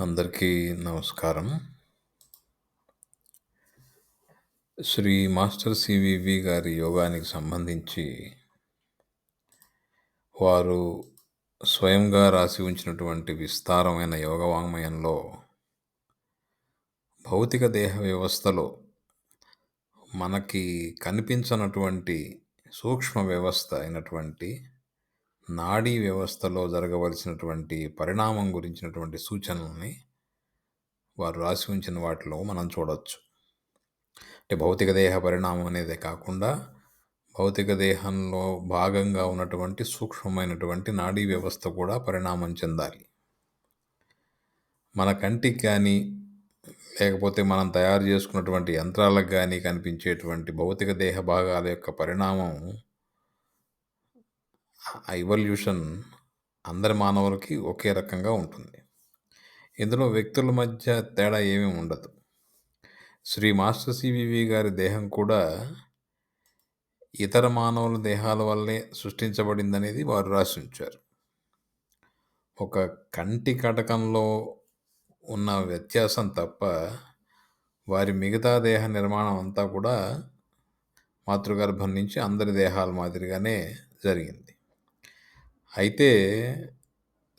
అందరికీ నమస్కారం. Shri master CVV గారి యోగానికి సంబంధించి వారు స్వయంగా రాసి ఉంచినటువంటి విస్తారమైన యోగ వాంగ్మయంలో భౌతిక దేహ వ్యవస్థలో మనకి కనిపించనటువంటి సూక్ష్మ వ్యవస్థ అయినటువంటి నాడీ వ్యవస్థలో జరగవలసినటువంటి పరిణామం గురించినటువంటి సూచనలని వారు రాసి ఉంచిన వాటిలో మనం చూడొచ్చు. అంటే భౌతిక దేహ పరిణామం అనేదే కాకుండా భౌతిక దేహంలో భాగంగా ఉన్నటువంటి సూక్ష్మమైనటువంటి నాడీ వ్యవస్థ కూడా పరిణామం చెందాలి. మన కంటికి కానీ లేకపోతే మనం తయారు చేసుకున్నటువంటి యంత్రాలకు కానీ కనిపించేటువంటి భౌతిక దేహ భాగాల యొక్క పరిణామం ఎవల్యూషన్ అందరి మానవులకి ఒకే రకంగా ఉంటుంది. ఇందులో వ్యక్తుల మధ్య తేడా ఏమీ ఉండదు. శ్రీ మాస్టర్ సివివి గారి దేహం కూడా ఇతర మానవుల దేహాల వల్లే సృష్టించబడిందనేది వారు రాసి ఉంచారు. ఒక కంటి కటకంలో ఉన్న వ్యత్యాసం తప్ప వారి మిగతా దేహ నిర్మాణం అంతా కూడా మాతృగర్భం నుంచి అందరి దేహాల మాదిరిగానే జరిగింది. అయితే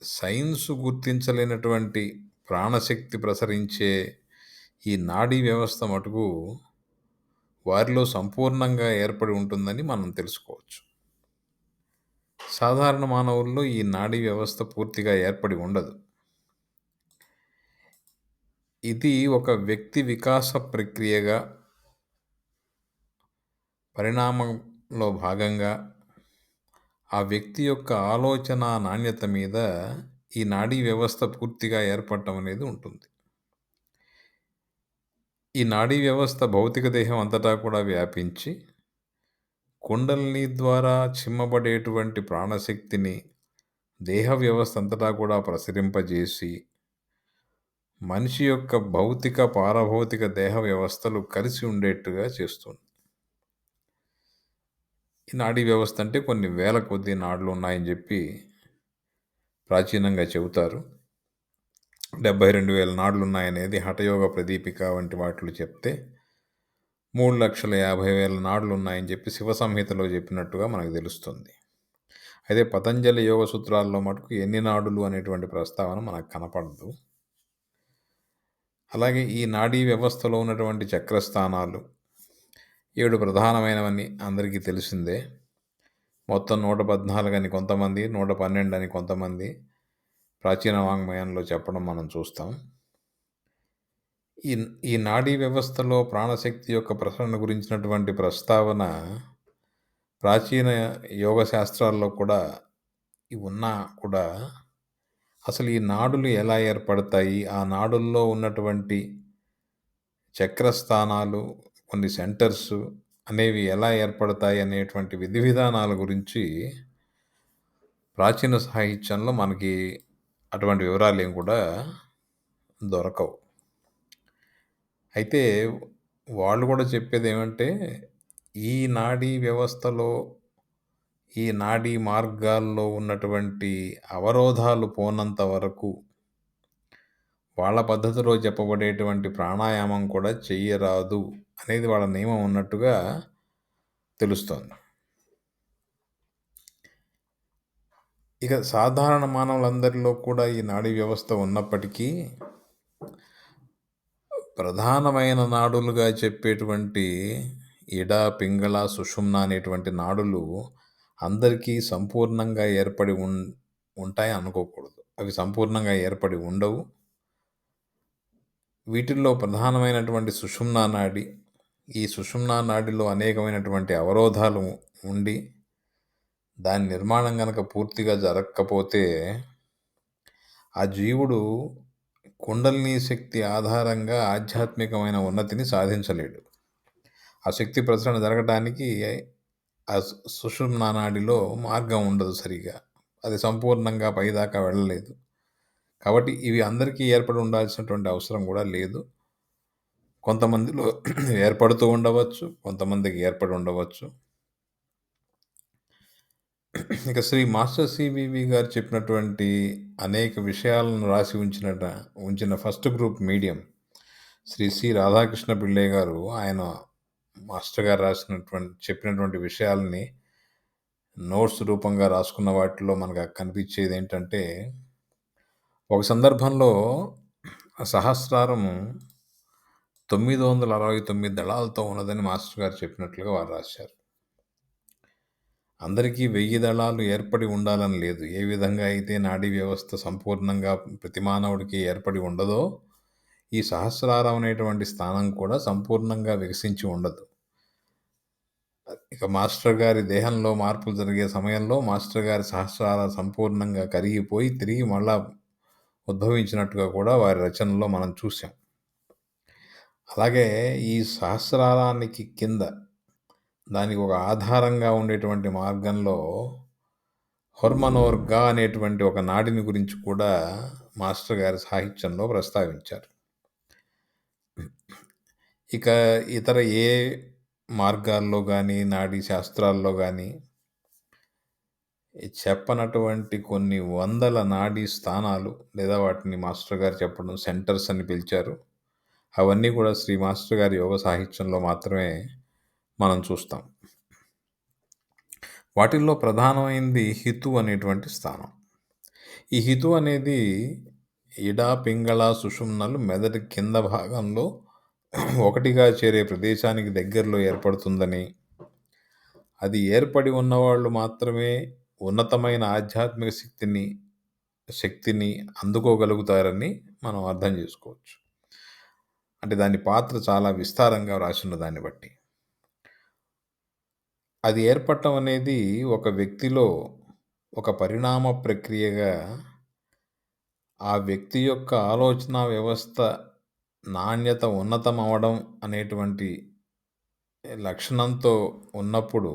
సైన్సు గుర్తించలేనటువంటి ప్రాణశక్తి ప్రసరించే ఈ నాడీ వ్యవస్థ మటుకు వారిలో సంపూర్ణంగా ఏర్పడి ఉంటుందని మనం తెలుసుకోవచ్చు. సాధారణ మానవుల్లో ఈ నాడీ వ్యవస్థ పూర్తిగా ఏర్పడి ఉండదు. ఇది ఒక వ్యక్తి వికాస ప్రక్రియగా పరిణామంలో భాగంగా ఆ వ్యక్తి యొక్క ఆలోచన నాణ్యత మీద ఈ నాడీ వ్యవస్థ పూర్తిగా ఏర్పడటం అనేది ఉంటుంది. ఈ నాడీ వ్యవస్థ భౌతిక దేహం అంతటా కూడా వ్యాపించి కుండలిని ద్వారా చిమ్మబడేటువంటి ప్రాణశక్తిని దేహ వ్యవస్థ అంతటా కూడా ప్రసరింపజేసి మనిషి యొక్క భౌతిక పారభౌతిక దేహ వ్యవస్థలు కలిసి ఉండేట్టుగా చేస్తుంది. ఈ నాడీ వ్యవస్థ అంటే కొన్ని వేల కొద్ది నాడులు ఉన్నాయని చెప్పి ప్రాచీనంగా చెబుతారు. 72,000 నాడులు ఉన్నాయనేది హఠయోగ ప్రదీపిక వంటి వాటిలో చెప్తే 3,50,000 నాడులు ఉన్నాయని చెప్పి శివ సంహితలో చెప్పినట్టుగా మనకు తెలుస్తుంది. అయితే పతంజలి యోగ సూత్రాల్లో మటుకు ఎన్ని నాడులు అనేటువంటి ప్రస్తావన మనకు కనపడదు. అలాగే ఈ నాడీ వ్యవస్థలో ఉన్నటువంటి చక్రస్థానాలు 7 ప్రధానమైనవని అందరికీ తెలిసిందే. మొత్తం 114 అని కొంతమంది, 112 అని కొంతమంది ప్రాచీన వాంగ్మయంలో చెప్పడం మనం చూస్తాం. ఈ నాడీ వ్యవస్థలో ప్రాణశక్తి యొక్క ప్రసరణ గురించినటువంటి ప్రస్తావన ప్రాచీన యోగ శాస్త్రాల్లో కూడా ఉన్నా కూడా అసలు ఈ నాడులు ఎలా ఏర్పడతాయి, ఆ నాడుల్లో ఉన్నటువంటి చక్రస్థానాలు, కొన్ని సెంటర్స్ అనేవి ఎలా ఏర్పడతాయి అనేటువంటి విధి విధానాల గురించి ప్రాచీన సాహిత్యంలో మనకి అటువంటి వివరాలు ఏం కూడా దొరకవు. అయితే వాళ్ళు కూడా చెప్పేది ఏమంటే ఈ నాడీ వ్యవస్థలో ఈ నాడీ మార్గాల్లో ఉన్నటువంటి అవరోధాలు పోనంత వరకు వాళ్ళ పద్ధతిలో చెప్పబడేటువంటి ప్రాణాయామం కూడా చెయ్యరాదు అనేది వాళ్ళ నియమం ఉన్నట్టుగా తెలుస్తోంది. ఇక సాధారణ మానవులందరిలో కూడా ఈ నాడీ వ్యవస్థ ఉన్నప్పటికీ ప్రధానమైన నాడులుగా చెప్పేటువంటి ఇడ, పింగళ, సుషుమ్న అనేటువంటి నాడులు అందరికీ సంపూర్ణంగా ఏర్పడి ఉంటాయి అనుకోకూడదు. అవి సంపూర్ణంగా ఏర్పడి ఉండవు. వీటిల్లో ప్రధానమైనటువంటి సుషుమ్నా నాడి, ఈ సుషుమ్నా నాడిలో అనేకమైనటువంటి అవరోధాలు ఉండి దాని నిర్మాణం కనుక పూర్తిగా జరగకపోతే ఆ జీవుడు కుండలిని శక్తి ఆధారంగా ఆధ్యాత్మికమైన ఉన్నతిని సాధించలేడు. ఆ శక్తి ప్రసరణ జరగడానికి ఆ సుషుమ్నా నాడిలో మార్గం ఉండదు సరిగా. అది సంపూర్ణంగా పైదాకా వెళ్ళలేదు. కాబట్టి ఇవి అందరికీ ఏర్పడి ఉండాల్సినటువంటి అవసరం కూడా లేదు. కొంతమందిలో ఏర్పడుతూ ఉండవచ్చు, కొంతమందికి ఏర్పడి ఉండవచ్చు. ఇక శ్రీ మాస్టర్ సివివి గారు చెప్పినటువంటి అనేక విషయాలను రాసి ఉంచిన first group medium Shri C. Radhakrishna Pillai garu ఆయన మాస్టర్ గారు చెప్పినటువంటి విషయాలని నోట్స్ రూపంగా రాసుకున్న వాటిలో మనకు కనిపించేదేంటంటే, ఒక సందర్భంలో సహస్రారము 969 దళాలతో ఉన్నదని మాస్టర్ గారు చెప్పినట్లుగా వారు రాశారు. అందరికీ 1000 దళాలు ఏర్పడి ఉండాలని లేదు. ఏ విధంగా అయితే నాడీ వ్యవస్థ సంపూర్ణంగా ప్రతి మానవుడికి ఏర్పడి ఉండదో, ఈ సహస్రారం అనేటువంటి స్థానం కూడా సంపూర్ణంగా వికసించి ఉండదు. ఇక మాస్టర్ గారి దేహంలో మార్పులు జరిగే సమయంలో మాస్టర్ గారి సహస్రారం సంపూర్ణంగా కరిగిపోయి తిరిగి మళ్ళా ఉద్భవించినట్టుగా కూడా వారి రచనలో మనం చూసాం. అలాగే ఈ సహస్రారానికి కింద దానికి ఒక ఆధారంగా ఉండేటువంటి మార్గంలో హొర్మనోర్గా అనేటువంటి ఒక నాడిని గురించి కూడా మాస్టర్ గారి సాహిత్యంలో ప్రస్తావించారు. ఇక ఇతర ఏ మార్గాల్లో కానీ నాడీ శాస్త్రాల్లో కానీ చెప్పనటువంటి కొన్ని వందల నాడీ స్థానాలు లేదా వాటిని మాస్టర్ గారు చెప్పడం సెంటర్స్ అని పిలిచారు. అవన్నీ కూడా శ్రీ మాస్టర్ గారి యోగ సాహిత్యంలో మాత్రమే మనం చూస్తాం. వాటిల్లో ప్రధానమైంది హితు అనేటువంటి స్థానం. ఈ హితు అనేది ఇడ, పింగళ, సుషుమ్నలు మెదడు కింద భాగంలో ఒకటిగా చేరే ప్రదేశానికి దగ్గరలో ఏర్పడుతుందని, అది ఏర్పడి ఉన్నవాళ్ళు మాత్రమే ఉన్నతమైన ఆధ్యాత్మిక శక్తిని అందుకోగలుగుతారని మనం అర్థం చేసుకోవచ్చు. అంటే దాని పాత్ర చాలా విస్తారంగా రాసున్న దాన్ని బట్టి. అది ఏర్పడటం అనేది ఒక వ్యక్తిలో ఒక పరిణామ ప్రక్రియగా ఆ వ్యక్తి యొక్క ఆలోచన వ్యవస్థ నాణ్యత ఉన్నతమవ్వడం అనేటువంటి లక్షణంతో ఉన్నప్పుడు,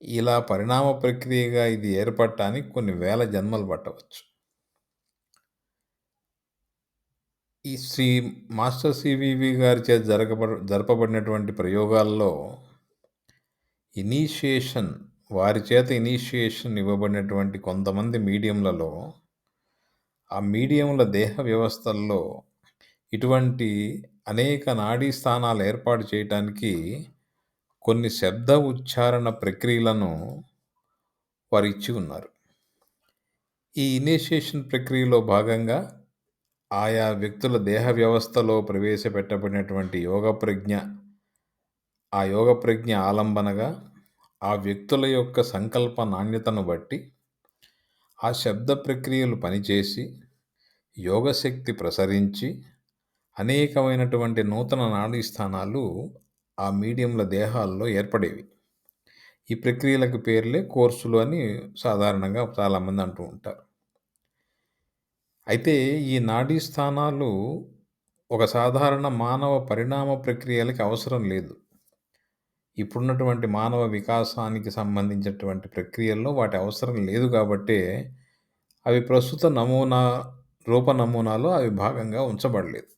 ఇలా పరిణామ ప్రక్రియగా ఇది ఏర్పడటానికి కొన్ని వేల జన్మలు పట్టవచ్చు. ఈ శ్రీ మాస్టర్ సివివి గారి చేత జరపబడినటువంటి ప్రయోగాల్లో వారి చేత ఇనీషియేషన్ ఇవ్వబడినటువంటి కొంతమంది మీడియంలలో, ఆ మీడియంల దేహ వ్యవస్థల్లో ఇటువంటి అనేక నాడీ స్థానాలు ఏర్పాటు చేయటానికి కొన్ని శబ్ద ఉచ్చారణ ప్రక్రియలను వారు ఇచ్చి ఉన్నారు. ఈ ఇనీషియేషన్ ప్రక్రియలో భాగంగా ఆయా వ్యక్తుల దేహ వ్యవస్థలో ప్రవేశపెట్టబడినటువంటి ఆ యోగ ప్రజ్ఞ ఆలంబనగా ఆ వ్యక్తుల యొక్క సంకల్ప నాణ్యతను బట్టి ఆ శబ్ద ప్రక్రియలు పనిచేసి యోగశక్తి ప్రసరించి అనేకమైనటువంటి నూతన నాడీ స్థానాలు ఆ మీడియంల దేహాల్లో ఏర్పడేవి. ఈ ప్రక్రియలకు పేర్లే కోర్సులు అని సాధారణంగా చాలామంది అంటూ ఉంటారు. అయితే ఈ నాడీ స్థానాలు ఒక సాధారణ మానవ పరిణామ ప్రక్రియలకి అవసరం లేదు. ఇప్పుడున్నటువంటి మానవ వికాసానికి సంబంధించినటువంటి ప్రక్రియల్లో వాటి అవసరం లేదు కాబట్టే అవి ప్రస్తుత రూప నమూనాలో అవి భాగంగా ఉంచబడలేదు.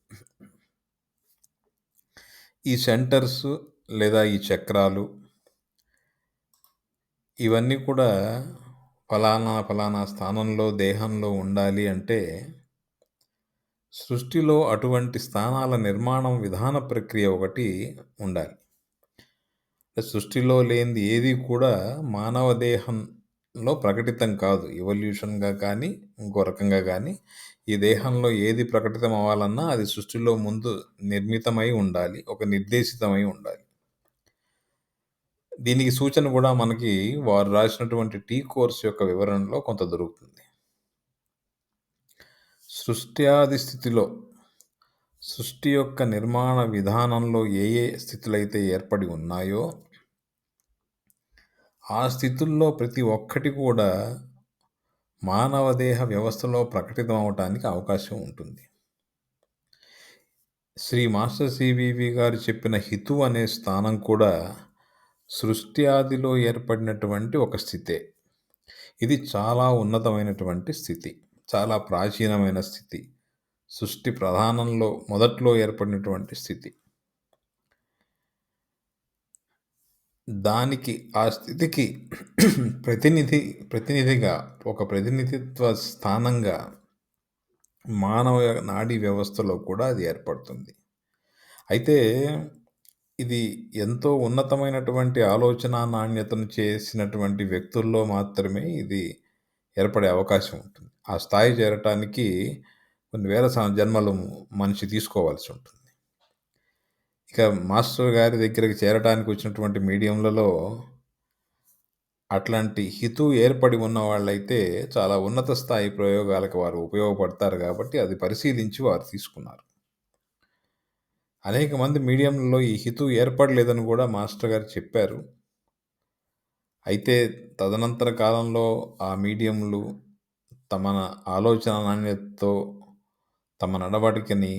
ఈ సెంటర్స్ లేదా ఈ చక్రాలు ఇవన్నీ కూడా ఫలానా స్థానంలో దేహంలో ఉండాలి అంటే సృష్టిలో అటువంటి స్థానాల నిర్మాణం విధాన ప్రక్రియ ఒకటి ఉండాలి. సృష్టిలో లేనిది ఏది కూడా మానవ దేహంలో ప్రకటితం కాదు. ఎవల్యూషన్గా కానీ ఇంకో రకంగా కానీ ఈ దేహంలో ఏది ప్రకటితం అవ్వాలన్నా అది సృష్టిలో ముందు నిర్మితమై ఉండాలి, ఒక నిర్దేశితమై ఉండాలి. దీనికి సూచన కూడా మనకి వారు రాసినటువంటి టీ కోర్స్ యొక్క వివరణలో కొంత దొరుకుతుంది. సృష్ట్యాది స్థితిలో సృష్టి యొక్క నిర్మాణ విధానంలో ఏ స్థితులైతే ఏర్పడి ఉన్నాయో ఆ స్థితుల్లో ప్రతి ఒక్కటి కూడా మానవ దేహ వ్యవస్థలో ప్రకటితం అవటానికి అవకాశం ఉంటుంది. శ్రీ మాస్టర్ సివివి గారు చెప్పిన హితు అనే స్థానం కూడా సృష్టి ఆదిలో ఏర్పడినటువంటి ఒక స్థితే. ఇది చాలా ఉన్నతమైనటువంటి స్థితి, చాలా ప్రాచీనమైన స్థితి, సృష్టి మొదట్లో ఏర్పడినటువంటి స్థితి. దానికి ఆ స్థితికి ప్రతినిధి ప్రతినిధిగా ఒక ప్రతినిధిత్వ స్థానంగా మానవ నాడీ వ్యవస్థలో కూడా అది ఏర్పడుతుంది. అయితే ఇది ఎంతో ఉన్నతమైనటువంటి ఆలోచనా నాణ్యతను చేసినటువంటి వ్యక్తుల్లో మాత్రమే ఇది ఏర్పడే అవకాశం ఉంటుంది. ఆ స్థాయి చేరటానికి కొన్ని వేల జన్మలు మనిషి తీసుకోవాల్సి ఉంటుంది. ఇక మాస్టర్ గారి దగ్గరికి చేరటానికి వచ్చినటువంటి మీడియంలలో అట్లాంటి హితువు ఏర్పడి ఉన్నవాళ్ళైతే చాలా ఉన్నత స్థాయి ప్రయోగాలకు వారు ఉపయోగపడతారు కాబట్టి అది పరిశీలించి వారు తీసుకున్నారు. అనేక మంది మీడియంలలో ఈ హితువు ఏర్పడలేదని కూడా మాస్టర్ గారు చెప్పారు. అయితే తదనంతర కాలంలో ఆ మీడియంలు తమ ఆలోచన నాణ్యతతో తమ నడవడికని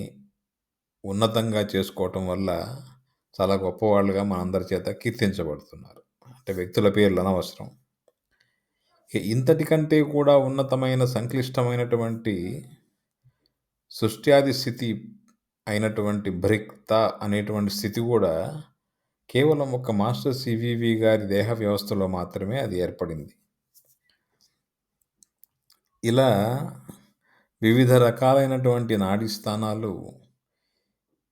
ఉన్నతంగా చేసుకోవటం వల్ల చాలా గొప్పవాళ్ళుగా మనందరి చేత కీర్తించబడుతున్నారు. అంటే వ్యక్తుల పేర్లు అనవసరం. ఇంతటి కంటే కూడా ఉన్నతమైన సంక్లిష్టమైనటువంటి సృష్ట్యాది స్థితి అయినటువంటి బ్రిక్త అనేటువంటి స్థితి కూడా కేవలం ఒక మాస్టర్ సివివి గారి దేహ వ్యవస్థలో మాత్రమే అది ఏర్పడింది. ఇలా వివిధ రకాలైనటువంటి నాడీ స్థానాలు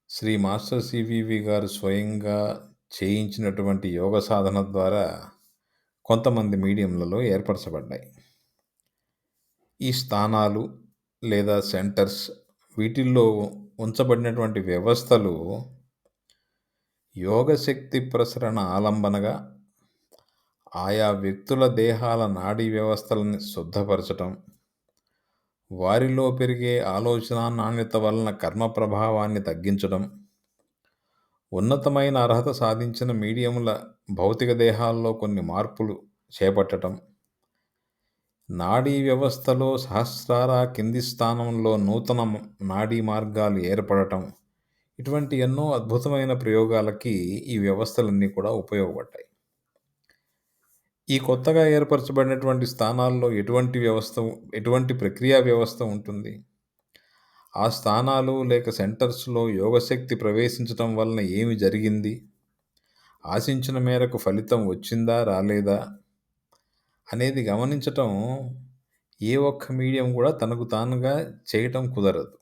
శ్రీ మాస్టర్ సివివి గారు స్వయంగా చేయించినటువంటి యోగ సాధన ద్వారా కొంతమంది మీడియంలలో ఏర్పరచబడ్డాయి. ఈ స్థానాలు లేదా సెంటర్స్ వీటిల్లో ఉంచబడినటువంటి వ్యవస్థలు యోగశక్తి ప్రసరణ ఆలంబనగా ఆయా వ్యక్తుల దేహాల నాడీ వ్యవస్థలను శుద్ధపరచటం, వారిలో పెరిగే ఆలోచన నాణ్యత వలన కర్మ ప్రభావాన్ని తగ్గించడం, ఉన్నతమైన అర్హత సాధించిన మీడియముల భౌతిక దేహాల్లో కొన్ని మార్పులు చేపట్టటం, నాడీ వ్యవస్థలో సహస్రార కింది స్థానంలో నూతన నాడీ మార్గాలు ఏర్పడటం, ఇటువంటి ఎన్నో అద్భుతమైన ప్రయోగాలకి ఈ వ్యవస్థలన్నీ కూడా ఉపయోగపడ్డాయి. ఈ కొత్తగా ఏర్పరచబడినటువంటి స్థానాల్లో ఎటువంటి ప్రక్రియా వ్యవస్థ ఉంటుంది? ఆ స్థానాలు లేక సెంటర్స్‌లో యోగశక్తి ప్రవేశించటం వలన ఏమి జరిగింది? ఆశించిన మేరకు ఫలితం వచ్చిందా? రాలేదా? అనేది గమనించటం ఏ ఒక్క మీడియం కూడా తనకు తానుగా చేయటం కుదరదు.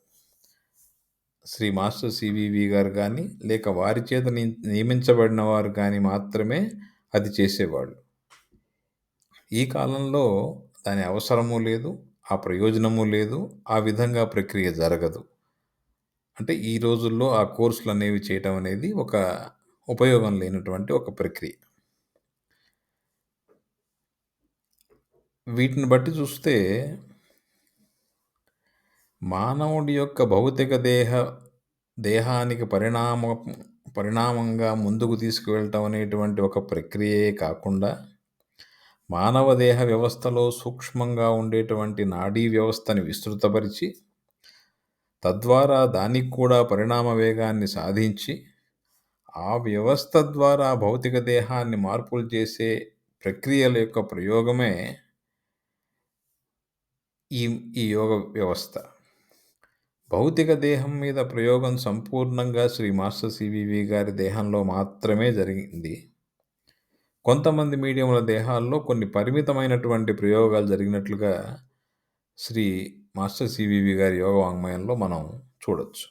శ్రీ మాస్టర్ సివివి గారు గానీ, లేక వారి చేత నియమించబడిన వారు గానీ మాత్రమే అది చేసేవాళ్ళు. ఈ కాలంలో దాని అవసరము లేదు, ఆ ప్రయోజనము లేదు, ఆ విధంగా ప్రక్రియ జరగదు. అంటే ఈ రోజుల్లో ఆ కోర్సులనేవి చేయటం అనేది ఒక ఉపయోగం లేనటువంటి ఒక ప్రక్రియ. వీటిని బట్టి చూస్తే మానవుడి యొక్క భౌతిక దేహానికి పరిణామంగా ముందుకు తీసుకువెళ్ళటం అనేటువంటి ఒక ప్రక్రియే కాకుండా మానవ దేహ వ్యవస్థలో సూక్ష్మంగా ఉండేటువంటి నాడీ వ్యవస్థని విస్తృతపరిచి తద్వారా దానికి కూడా పరిణామ వేగాన్ని సాధించి ఆ వ్యవస్థ ద్వారా భౌతిక దేహాన్ని మార్పులు చేసే ప్రక్రియల యొక్క ప్రయోగమే ఈ ఈ యోగ వ్యవస్థ. భౌతిక దేహం మీద ప్రయోగం సంపూర్ణంగా శ్రీ మాస్టర్ సివివి గారి దేహంలో మాత్రమే జరిగింది. కొంతమంది మీడియంల దేహాల్లో కొన్ని పరిమితమైనటువంటి ప్రయోగాలు జరిగినట్లుగా శ్రీ మాస్టర్ సివివి గారి యోగ వాంగ్మయంలో మనం చూడొచ్చు.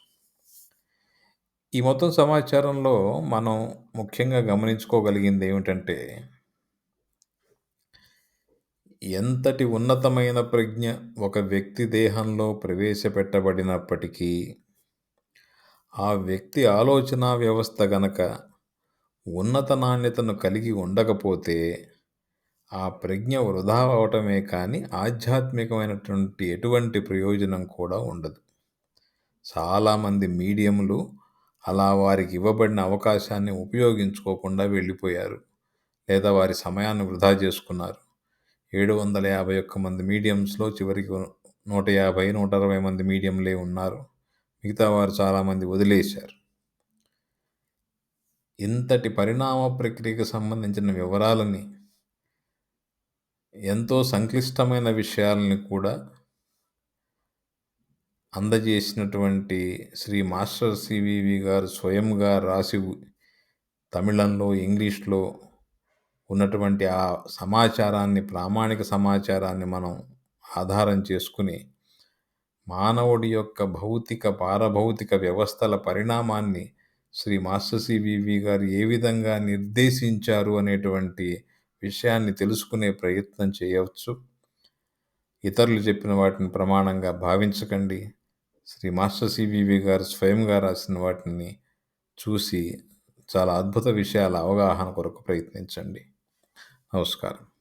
ఈ మొత్తం సమాచారంలో మనం ముఖ్యంగా గమనించుకోగలిగింది ఏమిటంటే, ఎంతటి ఉన్నతమైన ప్రజ్ఞ ఒక వ్యక్తి దేహంలో ప్రవేశపెట్టబడినప్పటికీ, ఆ వ్యక్తి ఆలోచనా వ్యవస్థ గనక ఉన్నత నాణ్యతను కలిగి ఉండకపోతే, ఆ ప్రజ్ఞ వృధా అవటమే కానీ ఆధ్యాత్మికమైనటువంటి ఎటువంటి ప్రయోజనం కూడా ఉండదు. చాలామంది మీడియంలు అలా వారికి ఇవ్వబడిన అవకాశాన్ని ఉపయోగించుకోకుండా వెళ్ళిపోయారు. లేదా వారి సమయాన్ని వృధా చేసుకున్నారు. 751 మంది మీడియంస్‌లో చివరికి 150, 160 మంది మీడియంలే ఉన్నారు. మిగతా వారు చాలామంది వదిలేశారు. ఇంతటి పరిణామ ప్రక్రియకు సంబంధించిన వివరాలని, ఎంతో సంక్లిష్టమైన విషయాలని కూడా అందజేసినటువంటి శ్రీ మాస్టర్ సివివి గారు స్వయంగా రాసి తమిళంలో, ఇంగ్లీష్‌లో ఉన్నటువంటి ఆ సమాచారాన్ని, ప్రామాణిక సమాచారాన్ని మనం ఆధారం చేసుకుని, మానవుడి యొక్క భౌతిక, పారభౌతిక వ్యవస్థల పరిణామాన్ని శ్రీ మాస్టర్ సివివి గారు ఏ విధంగా నిర్దేశించారు అనేటువంటి విషయాన్ని తెలుసుకునే ప్రయత్నం చేయవచ్చు. ఇతరులు చెప్పిన వాటిని ప్రమాణంగా భావించకండి. శ్రీ మాస్టర్ సివివి గారు స్వయంగా రాసిన వాటిని చూసి చాలా అద్భుత విషయాల అవగాహన కొరకు ప్రయత్నించండి. నమస్కారం.